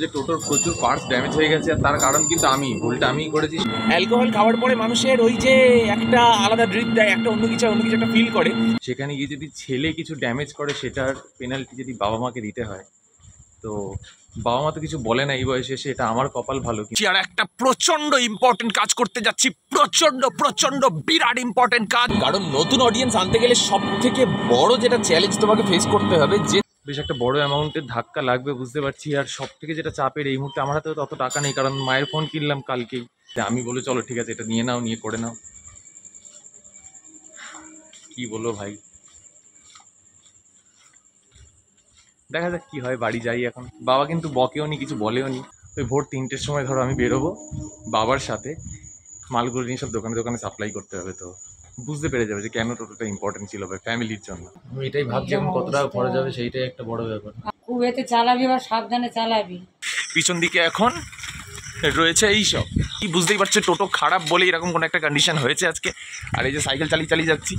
যে টোটোর প্রচুর পার্টস ড্যামেজ হয়ে গেছে, আর তার কারণ কিন্তু ভুলটা আমিই করেছি। অ্যালকোহল খাওয়ার পরে মানুষের ওই যে একটা আলাদা ড্রিপ দেয়, একটা অন্য কিছু একটা ফিল করে। সেখানে গিয়ে যদি ছেলে কিছু ড্যামেজ করে সেটার পেনাল্টি যদি বাবা মাকে দিতে হয়, তো বাবা মা তো কিছু বলে না এই বয়সে এসে, এটা আমার কপাল ভালো। আর একটা প্রচন্ড ইম্পর্টেন্ট কাজ করতে যাচ্ছি, প্রচন্ড বিরাট ইম্পর্টেন্ট কাজ। কারণ নতুন অডিয়েন্স আনতে গেলে সব থেকে বড় যেটা চ্যালেঞ্জ তোমাকে ফেস করতে হবে, যে বেশ একটা বড় অ্যামাউন্টের ধাক্কা লাগবে বুঝতে পারছি। আর সব থেকে যেটা চাপের, এই মুহূর্তে আমার হাতে তত টাকা নেই, কারণ মায়ের ফোন কিনলাম কালকেই। আমি বলে চলো ঠিক আছে এটা নিয়ে নাও, নিয়ে করে নাও। কি বলবো ভাই, দেখা যাক কি হয়। বাড়ি যাই এখন। বাবা কিন্তু বকেও নি, কিছু বলেও নি। ওই ভোর 3টের সময় ধরো আমি বেরোবো বাবার সাথে, মালগুলো নিয়ে সব দোকানে দোকানে সাপ্লাই করতে হবে। তো বুঝতে পেরে যাবে যে কেন টোটোটা ইম্পর্টেন্ট ছিল ভাই ফ্যামিলির জন্য। আমি এটাই ভাবছি এখন কত টাকা খরচ হবে, সেইটাই একটা বড় ব্যাপার। খুব এতে চালাবি বা সাবধানে চালাবি। পিছন দিকে এখন রয়েছে এইসব, কি বুঝতেই পারছে টোটো খারাপ বলে এরকম কোনো একটা কন্ডিশন হয়েছে আজকে। আর এই যে সাইকেল চালিয়ে যাচ্ছি,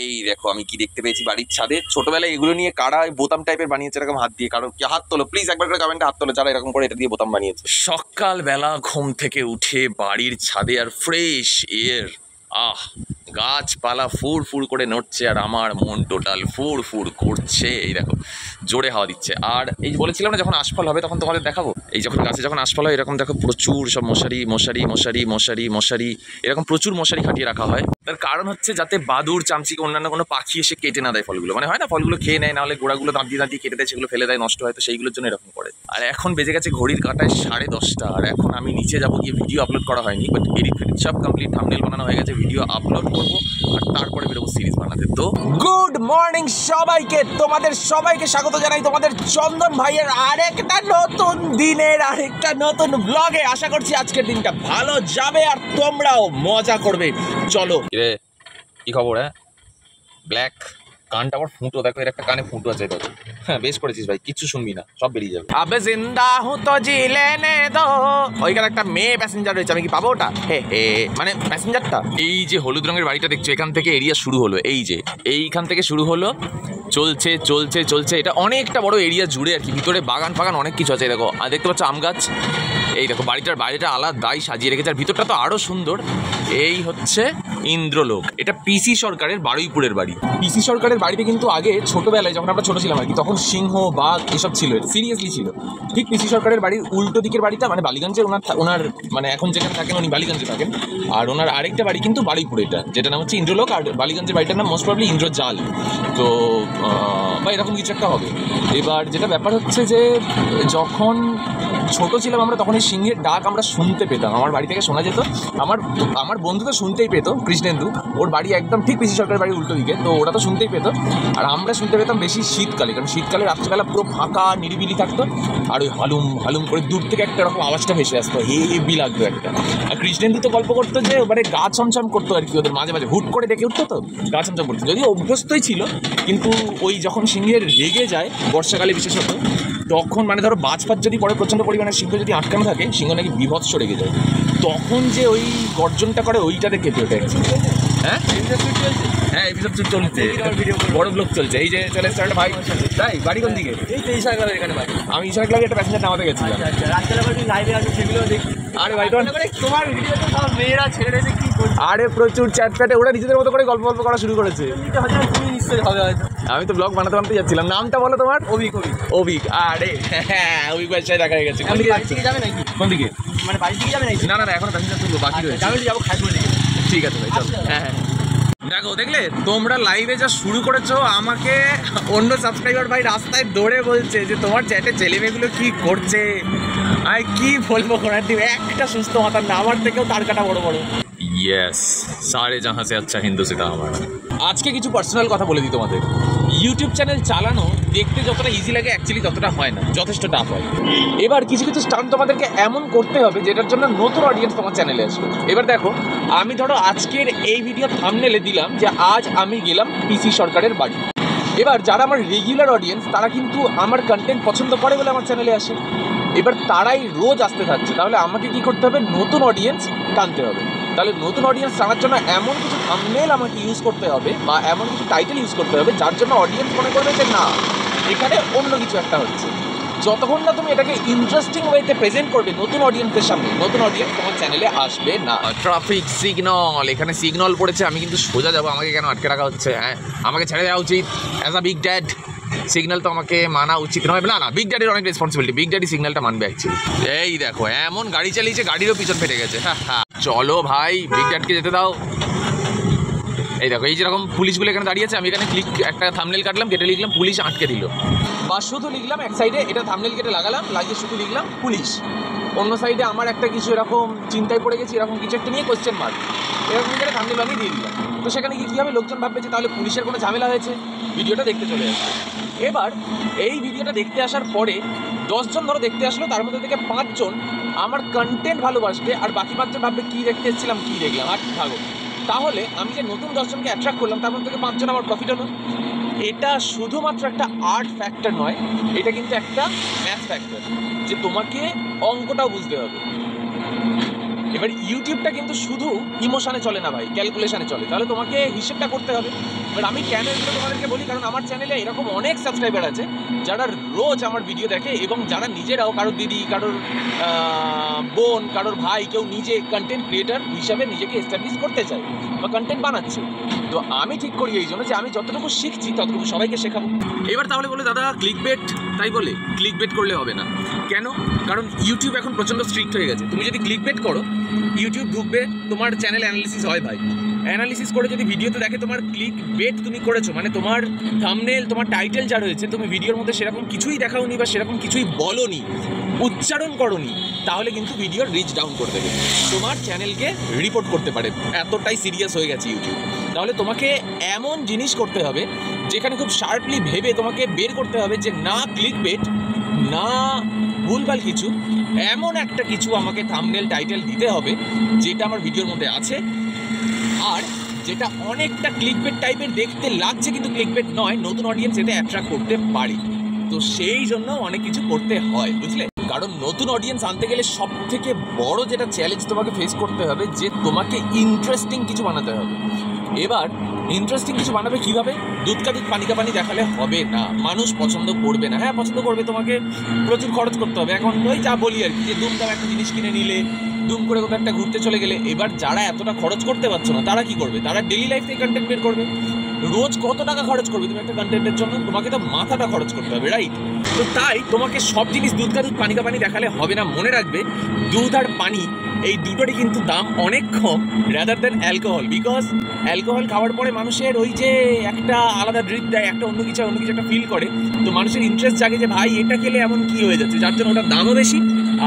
এই দেখো আমি কি দেখতে পেয়েছি বাড়ির ছাদে। ছোটবেলায় এগুলো নিয়ে কারা বোতাম টাইপের বানিয়েছে এরকম হাত দিয়ে, কারণ কি হাত তোলো প্লিজ, একবার করে কমেন্টে হাত তোলো যারা এরকম করে এটা দিয়ে বোতাম বানিয়েছে। সকালবেলা ঘুম থেকে উঠে বাড়ির ছাদে আর ফ্রেশ এয়ার, গাছপালা ফুর করে নড়ছে, আর আমার মন টোটাল ফুর করছে। এই দেখো জোরে হাওয়া দিচ্ছে। আর এই বলেছিলাম না যখন আশফল হবে তখন তোমাদের দেখাবো, এই যখন গাছে যখন আশফল হয় এরকম দেখো প্রচুর সব মশারি এরকম প্রচুর মশারি খাটিয়ে রাখা হয়। তার কারণ হচ্ছে যাতে বাদুড় চামচিকে অন্যান্য কোনো পাখি এসে কেটে না দেয় ফলগুলো, মানে হয় না ফলগুলো খেয়ে নেয়, নাহলে গোড়াগুলো দাঁতিয়ে কেটে দেয়, সেগুলো ফেলে দেয়, নষ্ট হয়, তো সেইগুলোর জন্য এরকম করে। আর এখন বেজে গেছে ঘড়ির কাঁটায় 10:30, আর এখন আমি নিচে যাবো, গিয়ে ভিডিও আপলোড করা হয়নি, বাট এডিট সব কমপ্লিট, থাম্বনেল বানানো হয়ে গেছে, ভিডিও আপলোড করবো আর তারপরে বেরোবো সিরিজ বানাতে। তো গুড মর্নিং সবাইকে, তোমাদের সবাইকে স্বাগত জানাই তোমাদের চন্দন ভাইয়ের আরেকটা নতুন দিনের আরেকটা নতুন ব্লগে। আশা করছি আজকের দিনটা ভালো যাবে আর তোমরাও মজা করবে। চলো রে, কি খবর? হ্যাঁ ব্ল্যাক কানটা আবার ফুটো, দেখো এর একটা কানে ফুটো আছে, দেখো। হ্যাঁ বেশ করেছিস ভাই, কিচ্ছু শুনবি না, সব বেরিয়ে যাবে। আবে জিন্দা হু তো জিলেনে দো, ওইখানে একটা মেয়ে প্যাসেঞ্জার রয়েছে, আমি কি পাবো ওটা? হে মানে প্যাসেঞ্জারটা। এই যে হলুদ রঙের বাড়িটা দেখছো, এখান থেকে এরিয়া শুরু হলো, এই যে এইখান থেকে শুরু হলো, চলছে। এটা অনেকটা বড় এরিয়া জুড়ে আর কি, ভিতরে বাগান ফাগান অনেক কিছু আছে। দেখো আর দেখতে পাচ্ছ আম গাছ, এই দেখো বাড়িটার বাইরেটা আলাদাই সাজিয়ে রেখেছে, আর ভিতরটা তো আরো সুন্দর। এই হচ্ছে ইন্দ্রলোক, এটা পিসি সরকারের বারুইপুরের বাড়ি। পিসি সরকারের বাড়িতে কিন্তু আগে ছোটবেলায় যখন আমরা ছোট ছিলাম আর কি, তখন সিংহ বাঘ এসব ছিল, সিরিয়াসলি ছিল। ঠিক পিসি সরকারের বাড়ির উল্টো দিকের বাড়িটা মানে বালিগঞ্জের, ওনার মানে এখন যেখানে থাকেন উনি বালিগঞ্জে থাকেন, আর ওনার আরেকটা বাড়ি কিন্তু বারুইপুরে, এটা যেটা নাম হচ্ছে ইন্দ্রলোক, আর বালিগঞ্জের বাড়িটার নাম মোস্ট প্রবলি ইন্দ্রজাল। তো বা এরকম কিছু একটা হবে। এবার যেটা ব্যাপার হচ্ছে যে যখন ছোট ছিলাম আমরা, তখন এই সিংহের ডাক আমরা শুনতে পেতাম, আমার বাড়ি থেকে শোনা যেত। আমার বন্ধু তো শুনতেই পেত, কৃষ্ণেন্দু, ওর বাড়ি একদম ঠিক পিসি সরকারের বাড়ির উল্টো দিকে, তো ওরা তো শুনতেই পেত। আর আমরা শুনতে পেতাম বেশি শীতকালে, কারণ শীতকালে রাত্রিবেলা পুরো ফাঁকা নিরিবিলি থাকতো, আর ওই হালুম করে দূর থেকে একটা রকম আওয়াজটা ভেসে আসতো, হেভি লাগতো একটা। আর কৃষ্ণেন্দু তো গল্প করতো যে মানে গা ছমছম করতো আর কি, ওদের মাঝে হুট করে ডেকে উঠতো, তো গা ছমছম করতো, যদিও অভ্যস্তই ছিল। কিন্তু ওই যখন সিংহের রেগে যায় বর্ষাকালে বিশেষত, তখন মানে ধরো বাজ যদি পরে প্রচণ্ড পরিমাণে, সিংহ যদি আটকানো থাকে, সিংহ নাকি বিভৎস রেগে যায়, তখন যে ওই গর্জনটা করে ওইটাতে কেঁপে ওঠে। হ্যাঁ এপিসোড চলছে, বড় ব্লগ চলছে, এই যে চলে এসছে ভাই। তাই বাড়ি কোন দিকে? আমি ঈশান ক্লাবে একটা প্যাসেঞ্জার নামাতে গেছিলাম। আরে ভাই তোমার মেয়েরা ছেড়ে রয়েছে কি? আরে প্রচুর চ্যাটপ্যাটে, ওরা নিজেদের মতো করে গল্প করা শুরু করেছে। আমি তো ব্লগ বানাতে যাচ্ছিলাম। নামটা বলো তোমার? অভিক। আরে হ্যাঁ অভিক ভাই সাথে দেখা হয়ে গেছে। কোন দিকে যাবে নাকি? কোন দিকে মানে বাড়ি থেকে যাবে নাকি? না এখন প্যাসেঞ্জার তুলবো, বাকি রয়েছে। আমি যাবো খাইপুর দিকে। ঠিক আছে ভাই চলো। হ্যাঁ দেখো, দেখলে তোমরা লাইভে যা শুরু করেছো, আমাকে অন্য সাবস্ক্রাইবার ভাই রাস্তায় দৌড়ে বলছে যে তোমার চ্যাটে ছেলেমেয়েগুলো কি করছে। আমি কি বলবো, একটা সুস্থ মাথার না, আমার থেকেও তার কাটা বড়। ইয়েস, সারে জাহাঁ সে আচ্ছা হিন্দু সিতা আমার। আজকে কিছু পার্সোনাল কথা বলে দিই তোমাদের। ইউটিউব চ্যানেল চালানো দেখতে যতটা ইজি লাগে, অ্যাকচুয়ালি ততটা হয় না, যথেষ্ট টাফ হয়। এবার কিছু স্টান্ট তোমাদেরকে এমন করতে হবে যেটার জন্য নতুন অডিয়েন্স তোমার চ্যানেলে আসবে। এবার দেখো, আমি ধরো আজকের এই ভিডিও থাম্বনেলে দিলাম যে আজ আমি গেলাম পিসি সরকারের বাড়ি। এবার যারা আমার রেগুলার অডিয়েন্স, তারা কিন্তু আমার কন্টেন্ট পছন্দ করে বলে আমার চ্যানেলে আসে। এবার তারাই রোজ আসতে থাকছে, তাহলে আমাকে কি করতে হবে? নতুন অডিয়েন্স টানতে হবে। তাহলে নতুন অডিয়েন্স টানার জন্য এমন কিছু থাম্বনেল আমাকে ইউজ করতে হবে, বা এমন কিছু টাইটেল ইউজ করতে হবে যার জন্য অডিয়েন্স মনে করবে যে না, এখানে অন্য কিছু একটা হচ্ছে। যতক্ষণ না তুমি এটাকে ইন্টারেস্টিং ওয়েতে প্রেজেন্ট করবে নতুন অডিয়েন্সের সামনে, নতুন অডিয়েন্স তোমার চ্যানেলে আসবে না। ট্রাফিক সিগন্যাল, এখানে সিগন্যাল পড়েছে, আমি কিন্তু সোজা যাবো, আমাকে কেন আটকে রাখা হচ্ছে? হ্যাঁ, আমাকে ছেড়ে দেওয়া উচিত as a big dad. Signal তো আমাকে মানা উচিত নয়, না না, বিগ ড্যাডির অনেক রেসপন্সিবিলিটি, বিগ ড্যাডি সিগন্যালটা মানবে অ্যাকচুয়ালি। এই দেখো এমন গাড়ি চালিয়েছে, গাড়িরও পিছন ফেটে গেছে। হ্যাঁ, চলো ভাই বিগ ড্যাডকে যেতে দাও। এই দেখো, এই যেরকম পুলিশগুলো এখানে দাঁড়িয়েছে, আমি এখানে একটা থাম্বনেল কাটলাম, কেটে লিখলাম পুলিশ আটকে দিল, বা শুধু লিখলাম এক সাইডে, এটা থাম্বনেল কেটে লাগালাম, লাগিয়ে শুধু লিখলাম পুলিশ। অন্য সাইডে আমার একটা কিছু এরকম চিন্তায় পড়ে গেছি, এরকম কিছু একটা নিয়ে কোয়েশ্চেন মার্ক, এরকম করে থাম্বনেল বানিয়ে দিয়ে দিলাম। তো সেখানে কী হবে, লোকজন ভাববে যে তাহলে পুলিশের কোনো ঝামেলা হয়েছে, ভিডিওটা দেখতে চলে আসবে। এবার এই ভিডিওটা দেখতে আসার পরে 10 জন ধরো দেখতে আসলো, তার মধ্যে থেকে 5 জন আমার কন্টেন্ট ভালোবাসবে, আর বাকি 5 জন ভাববে কী দেখতে এসেছিলাম, কী দেখলাম, আর ভাগো। তাহলে আমি যে নতুন 10 জনকে অ্যাট্রাক্ট করলাম, তার মধ্যে থেকে 5 জন আমার প্রফিট হলো। এটা শুধুমাত্র একটা আর্ট ফ্যাক্টর নয়, এটা কিন্তু একটা ম্যাথ ফ্যাক্টর, যে তোমাকে অঙ্কটাও বুঝতে হবে। এবার ইউটিউবটা কিন্তু শুধু ইমোশনে চলে না ভাই, ক্যালকুলেশনে চলে, তাহলে তোমাকে হিসেবটা করতে হবে। এবার আমি কেন এগুলো তোমাদেরকে বলি, কারণ আমার চ্যানেলে এরকম অনেক সাবস্ক্রাইবার আছে যারা রোজ আমার ভিডিও দেখে, এবং যারা নিজেরাও কারোর দিদি, কারোর বোন, কারোর ভাই, কেউ নিজে কন্টেন্ট ক্রিয়েটার হিসাবে নিজেকে এস্টাবলিশ করতে চায় বা কন্টেন্ট বানাচ্ছে। তো আমি ঠিক করি এই জন্য যে আমি যতটুকু শিখছি ততটুকু সবাইকে শেখাবো। এবার তাহলে বলে দাদা ক্লিকবেট, তাই বলে ক্লিকবেট করলে হবে না কেন? কারণ ইউটিউব এখন প্রচণ্ড স্ট্রিক্ট হয়ে গেছে। তুমি যদি ক্লিকবেট করো, ইউটিউব ঢুকবে, তোমার চ্যানেল অ্যানালিসিস হয় ভাই, অ্যানালিসিস করে যদি ভিডিওতে দেখে তোমার ক্লিক বেট তুমি করেছো, মানে তোমার থাম্বনেল, তোমার টাইটেল যা রয়েছে, তুমি ভিডিওর মধ্যে সেরকম কিছুই দেখাওনি বা সেরকম কিছুই বলোনি, উচ্চারণ করোনি, তাহলে কিন্তু ভিডিওর রিচ ডাউন করে দেবে, তোমার চ্যানেলকে রিপোর্ট করতে পারে। এতটাই সিরিয়াস হয়ে গেছে ইউটিউব। তাহলে তোমাকে এমন জিনিস করতে হবে যেখানে খুব শার্পলি ভেবে তোমাকে বের করতে হবে যে না ক্লিক বেট, না ভুলভাল কিছু, এমন একটা কিছু আমাকে থাম্বনেল টাইটেল দিতে হবে যেটা আমার ভিডিওর মধ্যে আছে, আর যেটা অনেকটা ক্লিকবেট টাইপের দেখতে লাগছে কিন্তু ক্লিকবেট নয়, নতুন অডিয়েন্স এতে অ্যাট্রাক্ট করতে পারে। তো সেই জন্য অনেক কিছু করতে হয়, বুঝলে? কারণ নতুন অডিয়েন্স আনতে গেলে সব থেকে বড় যেটা চ্যালেঞ্জ তোমাকে ফেস করতে হবে, যে তোমাকে ইন্টারেস্টিং কিছু বানাতে হবে। এবার ইন্টারেস্টিং কিছু বানাবে কীভাবে? দুধ কা দুধ পানি কা পানি দেখালে হবে না, মানুষ পছন্দ করবে না। হ্যাঁ, পছন্দ করবে, তোমাকে প্রচুর খরচ করতে হবে। এখন ওই যা বলি আর কি, যে দুমদাম একটা জিনিস কিনে নিলে, দুম করে কোথাও একটা ঘুরতে চলে গেলে, এবার যারা এতটা খরচ করতে পারছো না তারা কি করবে? তারা ডেলি লাইফ থেকে কন্টেন্ট বের করবে। রোজ কত টাকা খরচ করবে তুমি একটা কন্টেন্টের জন্য? তোমাকে তো মাথাটা খরচ করতে হবে, রাইট? তো তাই তোমাকে সব জিনিস দুধ কা দুধ পানি কা পানি দেখালে হবে না। মনে রাখবে, দুধ আর পানি এই দুটোরই কিন্তু দাম অনেক কম rather than alcohol. Because alcohol খাওয়ার পরে মানুষের ওই যে একটা আলাদা ড্রিপ দেয়, একটা অন্য কিছু একটা ফিল করে, তো মানুষের ইন্টারেস্ট জাগে যে ভাই এটা খেলে এমন কি হয়ে যাচ্ছে, যার জন্য ওটার দামও বেশি।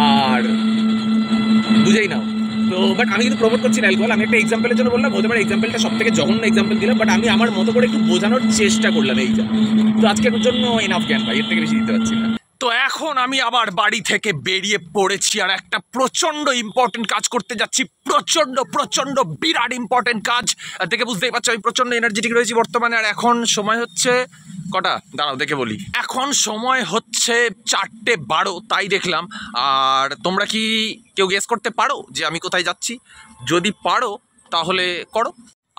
আর বুঝেই নাও তো, বাট আমি কিন্তু প্রমোট করছি না অ্যালকোহল, আমি একটা এক্সাম্পলের জন্য বললাম, হতে পারে এক্সাম্পলটা সব থেকে জঘন্য এক্সাম্পল দিলাম, বাট আমি আমার মতো করে একটু বোঝানোর চেষ্টা করলাম এইটা। তো আজকের জন্য এনাফ জ্ঞান ভাই, এর থেকে বেশি দিতে পারছি না। তো এখন আমি আবার বাড়ি থেকে বেরিয়ে পড়েছি, আর একটা প্রচণ্ড ইম্পর্টেন্ট কাজ করতে যাচ্ছি, প্রচণ্ড বিরাট ইম্পর্টেন্ট কাজ। দেখে বুঝতেই পারছো আমি প্রচণ্ড এনার্জেটিক রয়েছি বর্তমানে। আর এখন সময় হচ্ছে কটা, দাঁড়াও দেখে বলি, এখন সময় হচ্ছে 4:12, তাই দেখলাম। আর তোমরা কি কেউ গেস করতে পারো যে আমি কোথায় যাচ্ছি? যদি পারো তাহলে করো।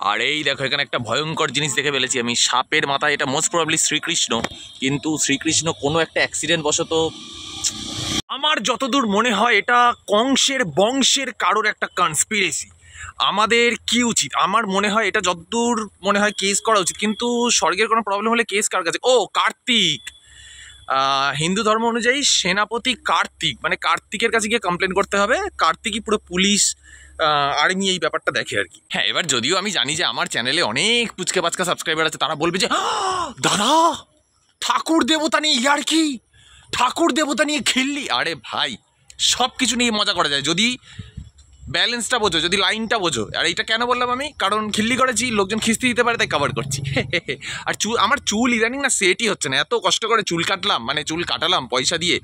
আর এই দেখো, এখানে একটা ভয়ঙ্কর জিনিস দেখে ফেলেছি আমি, সাপের মাথায়। এটা মোস্ট প্রবাবলি শ্রীকৃষ্ণ, কিন্তু শ্রীকৃষ্ণ কোনো একটা অ্যাক্সিডেন্ট বশত, আমার যতদূর মনে হয় এটা কংসের বংশের কারোর একটা কনস্পিরেসি। আমাদের কি উচিত? আমার মনে হয় এটা যতদূর মনে হয় কেস করা উচিত, কিন্তু স্বর্গের কোনো প্রবলেম হলে কেস কার কাছে? ও কার্তিক, হিন্দু ধর্ম অনুযায়ী সেনাপতি কার্তিক, মানে কার্তিকের কাছে গিয়ে কমপ্লেন করতে হবে। কার্তিকই পুরো পুলিশ আর্মি এই ব্যাপারটা দেখে আর কি। হ্যাঁ, এবার যদিও আমি জানি যে আমার চ্যানেলে অনেক পুচকে পাচকা সাবস্ক্রাইবার আছে, তারা বলবে যে দাদা ঠাকুর দেবতা নিয়ে ইয়ার্কি, ঠাকুর দেবতা নিয়ে খিল্লি। আরে ভাই, সব কিছু নিয়ে মজা করা যায় যদি ব্যালেন্সটা বোঝো, যদি লাইনটা বোঝো। আর এইটা কেন বললাম আমি? কারণ খিল্লি করেছি, লোকজন খিস্তি দিতে পারে, তাই কভার করছি। আর আমার চুল ইদানিং না সেটই হচ্ছে না, এত কষ্ট করে চুল কাটলাম, মানে চুল কাটালাম পয়সা দিয়ে,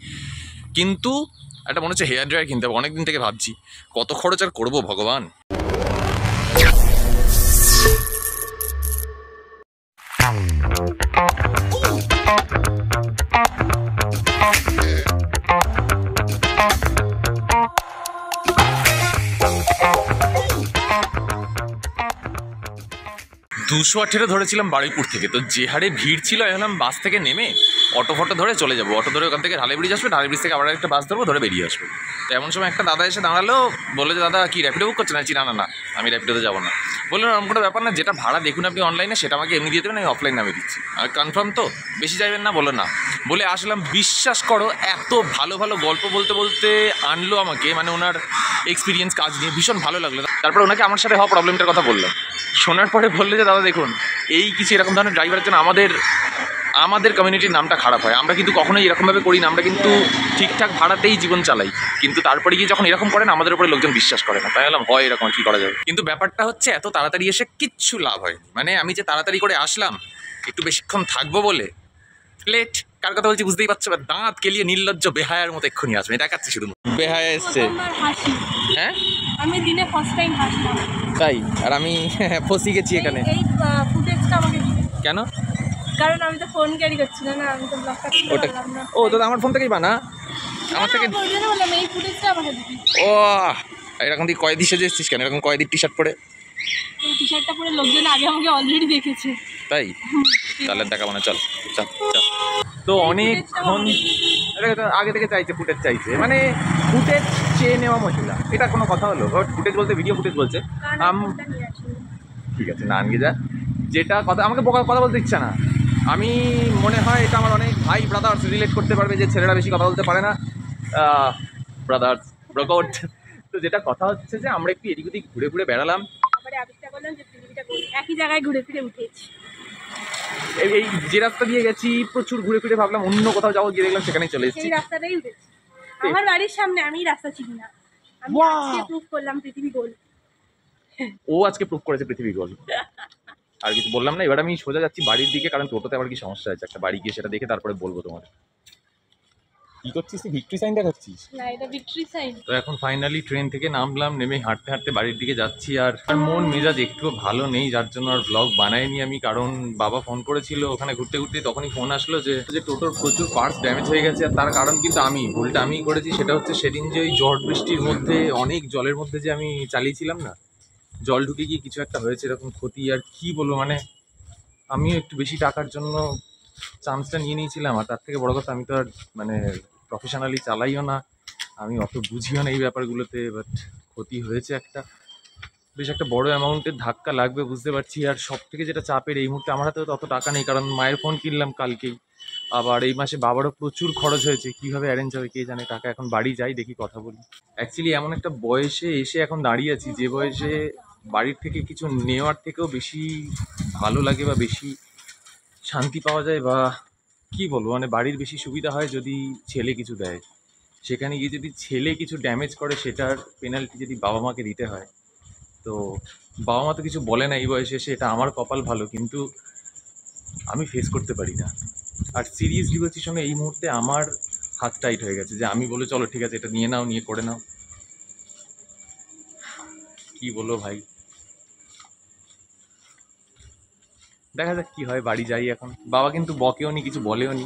কিন্তু একটা মনে হচ্ছে হেয়ার ড্রায়ার কিনতে হবে। অনেকদিন থেকে ভাবছি কত খরচ আর করবো ভগবান। $218 ধরেছিলাম বারুইপুর থেকে, তো যে হারে ভিড় ছিল, এলাম বাস থেকে নেমে অটো ফটো ধরে চলে যাবো, অটো ধরে ওখান থেকে ঢালাই ব্রিজ আসবে, ঢালাই ব্রিজ থেকে আবার একটা বাস ধরবো, ধরে বেরিয়ে আসবো। তো এমন সময় একটা দাদা এসে দাঁড়ালো, বললো যে দাদা কি র্যাপিডো বুক করছেন? না না, আমি র্যাপিডোতে যাবো না। বললো এরকম কোনো ব্যাপার না, যেটা ভাড়া দেখুন আপনি অনলাইনে সেটা আমাকে এমনি দিয়ে দেবেন, আমি অফলাইন নামে দিচ্ছি। আর কনফার্ম তো, বেশি যাবেন না? বললো না। বলে আসলাম, বিশ্বাস করো এত ভালো ভালো গল্প বলতে বলতে আনলো আমাকে, মানে ওনার এক্সপিরিয়েন্স কাজ নিয়ে ভীষণ ভালো লাগলো। তারপর ওনাকে আমার সাথে হওয়া প্রবলেমটার কথা বললাম, শোনার পরে বললে যে দাদা দেখুন এই কিছু এরকম ধরনের ড্রাইভারের জন্য আমাদের কমিউনিটির নামটা খারাপ হয়। আমরা কিন্তু কখনোই এরকমভাবে করি না, আমরা কিন্তু ঠিকঠাক ভাড়াতেই জীবন চালাই, কিন্তু তারপরে গিয়ে যখন এরকম করেন আমাদের উপরে লোকজন বিশ্বাস করে না। তাই বললাম হয় এরকম, কি করা যাবে। কিন্তু ব্যাপারটা হচ্ছে এত তাড়াতাড়ি এসে কিচ্ছু লাভ হয়নি। মানে আমি যে তাড়াতাড়ি করে আসলাম একটু বেশিক্ষণ থাকবো বলে, লেট। কার কথা বলছি বুঝতেই পারছো, দাঁত কেলিয়ে নির্লজ্জ বেহায়ার মতো এক্ষুনি আসবে, দেখাচ্ছি শুধু বেহায়া এসছে। হ্যাঁ আমি দিনে ফার্স্ট টাইম হাসলাম, তাই? আর আমি ফসি গেছি এখানে। এই ফুটেজটা আমাকে দিবে। কেন? কারণ আমি তো ফোন ক্যারি করছি না, আমি তো ব্লগটা করতে ওটা পারলাম না। ও দাদা আমার ফোন থেকেই বানা, আমার থেকে। ওই জন্য বললাম এই ফুটেজটা আমাকে দিবি। ও এরকম তুই কয়েদি সেজে এসছিস কেন? এরকম কয়েদির টি শার্ট পরে? এই টি শার্টটা পরে লোকজন আগে আমাকে অলরেডি দেখেছে। তাই? তাহলে দেখাবো না, চল চল চল। তো অনেকক্ষণ আগে থেকে চাইছে, ফুটেজ চাইছে, মানে ফুটেজ চেয়ে নেওয়া মহিলা, এটা কোনো কথা হলো? ফুটেজ বলতে ভিডিও ফুটেজ বলছে। ফোনটা নিয়ে আসি। ঠিক আছে, না আনগে যা, যেটা কথা আমাকে কথা বলতে ইচ্ছা না। আমি মনে হয় এটা আমার অনেক ভাই ব্রাদার্স রিলেট করতে পারবে, যে ছেলেরা বেশি কথা বলতে পারে না, ব্রাদার্স ব্রকআউট। তো যেটা কথা হচ্ছে যে আমরা একটু এদিক ওদিক ঘুরে ঘুরে বেড়ালাম। আবার আবিষ্কার করলাম যে পৃথিবীটা গোল, একই জায়গায় ঘুরে ফিরে উঠেছি। এই যে রাস্তা দিয়ে গেছি প্রচুর ঘুরে ফিরে, ভাবলাম অন্য কোথাও যাবো, গিয়ে দেখলাম সেখানেই চলে এসেছি। সেই রাস্তাটাই উঠেছি। আমার বাড়ির সামনে, আমি রাস্তা চিনি না, আমি আজকে প্রুফ করলাম পৃথিবী গোল। ও আজকে প্রুভ করেছে পৃথিবী গোল। আর কিছু বললাম না। এবার আমি সোজা যাচ্ছি বাড়ির দিকে, কারণ টোটোতে আমার কি সমস্যা আছে, একটা বাড়ি গিয়ে সেটা দেখে তারপরে বলবো তোমাদের। কি করছিস তুই? ভিক্টরি সাইন দেখাচ্ছিস? না, এটা ভিক্টরি সাইন। তো এখন ফাইনালি ট্রেন থেকে নামলাম, নেমে হাঁটতে হাঁটতে বাড়ির দিকে যাচ্ছি। আর মন মেজাজ একটুও ভালো নেই, যার জন্য আর ব্লগ বানাইনি আমি। কারণ বাবা ফোন করেছিল ওখানে ঘুরতে ঘুরতে, তখনই ফোন আসলো যে টোটোর প্রচুর পার্টস ড্যামেজ হয়ে গেছে। আর তার কারণ কিন্তু ভুলটা আমিই করেছি। সেটা হচ্ছে সেদিন যে ওই ঝড় বৃষ্টির মধ্যে অনেক জলের মধ্যে যে আমি চালিয়েছিলাম না, জল ঢুকে গিয়ে কিছু একটা হয়েছে এরকম ক্ষতি। আর কি বলবো, মানে আমিও একটু বেশি টাকার জন্য চান্সটা নিয়ে নিয়েছিলাম। আর তার থেকে বড় কথা, আমি তো আর মানে প্রফেশনালি চালাইও না, আমি অত বুঝিও না এই ব্যাপারগুলোতে। বাট ক্ষতি হয়েছে একটা, বেশ একটা বড় অ্যামাউন্টের ধাক্কা লাগবে বুঝতে পারছি। আর সব থেকে যেটা চাপের, এই মুহূর্তে আমার হাতে তত টাকা নেই, কারণ মায়ের ফোন কিনলাম কালকেই। আবার এই মাসে বাবারও প্রচুর খরচ হয়েছে, কীভাবে অ্যারেঞ্জ হবে কে জানে টাকা। এখন বাড়ি যাই, দেখি কথা বলি। অ্যাকচুয়ালি এমন একটা বয়সে এসে এখন দাঁড়িয়ে আছি, যে বয়সে বাড়ির থেকে কিছু নেওয়ার থেকেও বেশি ভালো লাগে বা বেশি শান্তি পাওয়া যায়, বা কি বলবো, মানে বাড়ির বেশি সুবিধা হয় যদি ছেলে কিছু দেয়। সেখানে গিয়ে যদি ছেলে কিছু ড্যামেজ করে, সেটার পেনাল্টি যদি বাবা মাকে দিতে হয়, তো বাবা মা তো কিছু বলে না এই বয়সে এসে, এটা আমার কপাল ভালো, কিন্তু আমি ফেস করতে পারি না। আর সিরিয়াসলি বলছি, শোনো, এই মুহূর্তে আমার হাত টাইট হয়ে গেছে, যে আমি বলে চলো ঠিক আছে এটা নিয়ে নাও, নিয়ে করে নাও। কি বলো ভাই, দেখা যাক কি হয়, বাড়ি যাই এখন। বাবা কিন্তু বকেও নি, কিছু বলেও নি,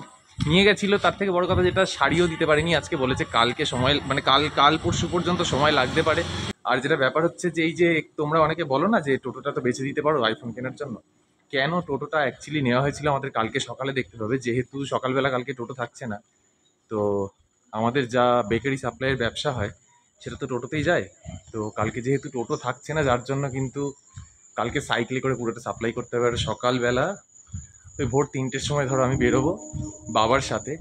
নিয়ে গেছিলো। তার থেকে বড় কথা, যেটা শাড়িও দিতে পারিনি আজকে, বলেছে কালকে সময়, মানে কাল পরশু পর্যন্ত সময় লাগতে পারে। আর যেটা ব্যাপার হচ্ছে যে এই যে তোমরা অনেকে বলো না যে টোটোটা তো বেঁচে দিতে পারো আইফোন কেনার জন্য, কেন টোটোটা অ্যাকচুয়ালি নেওয়া হয়েছিল আমাদের কালকে সকালে দেখতে হবে, যেহেতু সকালবেলা কালকে টোটো থাকছে না। তো আমাদের যা বেকারি সাপ্লাইয়ের ব্যবসা হয় সেটা তো টোটোতেই যায়। তো কালকে যেহেতু টোটো থাকছে না, যার জন্য কিন্তু কালকে সাইকেলে করে পুরোটা সাপ্লাই করতে হবে। আর সকালবেলা ওই ভোর 3টের সময় ধরো আমি বেরোবো বাবার সাথে,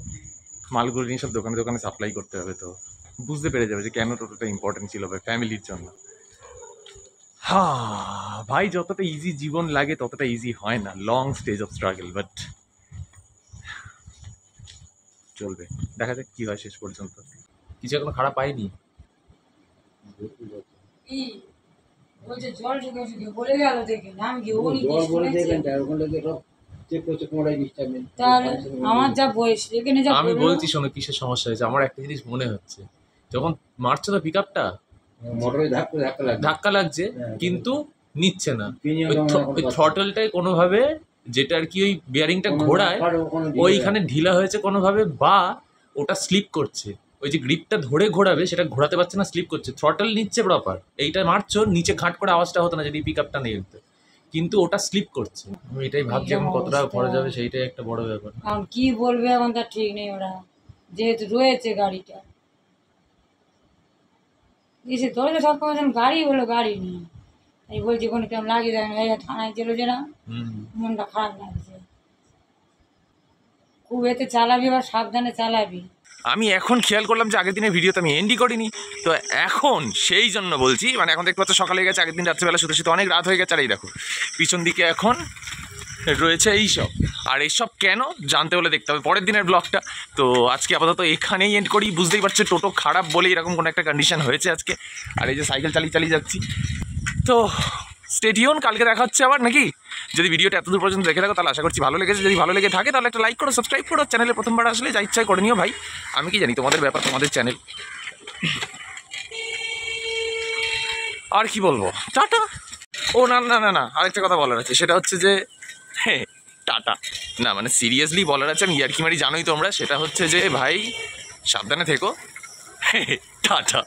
মালগুলো নিয়ে সব দোকানে দোকানে সাপ্লাই করতে হবে। তো বুঝতে পেরে যাবে যে কেন টোটোটা ইম্পর্টেন্ট ছিল ভাই ফ্যামিলির জন্য। ভাই যতটা ইজি জীবন লাগে ততটা ইজি হয় না, long stage of struggle, but চলবে, দেখা যাক কি হয় শেষ পর্যন্ত। কিছু এখনো খারাপ পাইনি। ওই যে জল ঢুকে বলে গেল দেখে আমি কি ও তাহলে আমার যা বয়স এখানে যা আমি বলছি শোনো কিসের সমস্যা হয়েছে। আমার একটা জিনিস মনে হচ্ছে, যখন মারছো তো পিক আপটা মোটরে ধাক্কা লাগছে কিন্তু নিচ্ছে না, ওই থ্রটলটাই কোনোভাবে, যেটা আর কি ওই বিয়ারিংটা ঘোরায় ওইখানে ঢিলা হয়েছে কোনোভাবে, বা ওটা স্লিপ করছে। ওই যে গ্রিপটা ধরে ঘোরাবে সেটা ঘোরাতে পারছে না, স্লিপ করছে। থ্রটল নিচ্ছে প্রপার, এইটা মারছো নিচে ঘাট করে আওয়াজটা হতো না যদি পিক আপটা নিয়ে যেত, কিন্তু ওটা স্লিপ করছে। আমি এটাই ভাবছি এখন কত টাকা খরচ হবে, সেইটাই একটা বড় ব্যাপার। এখন কি বলবে এখন তার ঠিক নেই, ওরা যেহেতু রয়েছে গাড়িটা এসে দরজা ঠকাচ্ছেন, গাড়ি হলো গাড়ি নিয়ে। আমি বলছি কোনো কেমন লাগিয়ে দেয় না, থানায় চলেছে না, মনটা খারাপ লাগছে। খুব এতে চালাবি বা সাবধানে চালাবি। আমি এখন খেয়াল করলাম যে আগের দিনের ভিডিওতে আমি এন্ডই করিনি, তো এখন সেই জন্য বলছি, মানে এখন দেখতে পাচ্ছ সকালে গেছে, আগের দিন রাত্রিবেলা শুতে শুতে অনেক রাত হয়ে গেছে। আর এই দেখো পিছন দিকে এখন রয়েছে এইসব। আর এইসব কেন জানতে হলে দেখতে হবে পরের দিনের ব্লগটা। তো আজকে আপাতত এখানেই এন্ড করি। বুঝতেই পারছো টোটো খারাপ বলে এরকম কোনো একটা কন্ডিশন হয়েছে আজকে। আর এই যে সাইকেল চালিয়ে চালিয়ে যাচ্ছি। তো স্টে টিউন, কালকে দেখা হচ্ছে আবার নাকি। যদি ভিডিওটা এতদূর পর্যন্ত দেখে থাকো তাহলে আশা করছি ভালো লেগেছে। যদি ভালো লেগে থাকে তাহলে একটা লাইক করো, সাবস্ক্রাইব করো। চ্যানেলে প্রথমবার আসলে যা ইচ্ছাই করে নিও ভাই, আমি কি জানি, তোমাদের ব্যাপার, তোমাদের চ্যানেল। আর কি বলবো, টাটা। ও না না না না, আরেকটা কথা বলার আছে, সেটা হচ্ছে যে হ্যাঁ টাটা না, মানে সিরিয়াসলি বলার আছে, আমি ইয়ার্কি মারি জানোই তোমরা, সেটা হচ্ছে যে ভাই সাবধানে থেকো। টাটা।